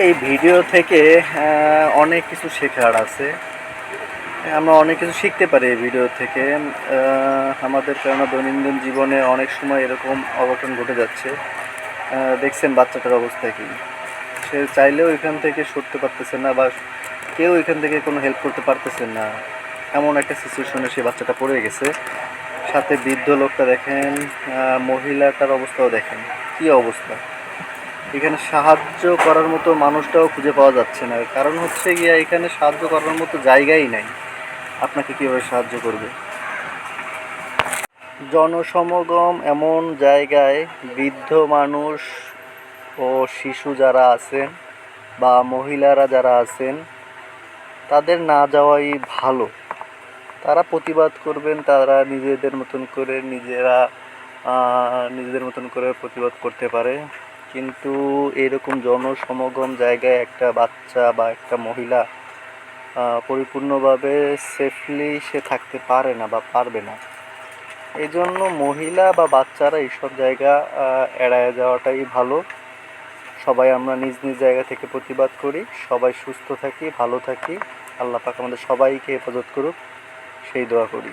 এই ভিডিও থেকে অনেক কিছু শেখার আছে। আমরা অনেক কিছু শিখতে পারি এই ভিডিও থেকে। আমাদের কেননা দৈনন্দিন জীবনে অনেক সময় এরকম অঘটন ঘটে যাচ্ছে। দেখছেন বাচ্চাটার অবস্থা কী। সে চাইলেও এখান থেকে সরতে পারতেছে না, বা কেউ এখান থেকে কোনো হেল্প করতে পারতেছে না। এমন একটা সিচুয়েশনে সে বাচ্চাটা পড়ে গেছে। সাথে বৃদ্ধ লোকটা দেখেন, মহিলাটার অবস্থাও দেখেন কী অবস্থা। এখানে সাহায্য করার মতো মানুষটাও খুঁজে পাওয়া যাচ্ছে না। কারণ হচ্ছে গিয়া এখানে সাহায্য করার মতো জায়গাই নাই। আপনাকে কীভাবে সাহায্য করবে? জনসমাগম এমন জায়গায় বৃদ্ধ মানুষ ও শিশু যারা আছেন বা মহিলারা যারা আছেন তাদের না যাওয়াই ভালো। তারা প্রতিবাদ করবেন, তারা নিজেদের মতন করে নিজেদের মতন করে প্রতিবাদ করতে পারে। কিন্তু এরকম জনসমাগম জায়গায় একটা বাচ্চা বা একটা মহিলা পরিপূর্ণভাবে সেফলি সে থাকতে পারে না বা পারবে না। এই জন্য মহিলা বা বাচ্চারা এইসব জায়গা এড়ায় যাওয়াটাই ভালো। সবাই আমরা নিজ নিজ জায়গা থেকে প্রতিবাদ করি, সবাই সুস্থ থাকি, ভালো থাকি। আল্লাহ পাক আমাদের সবাইকে হেফাজত করুক, সেই দোয়া করি।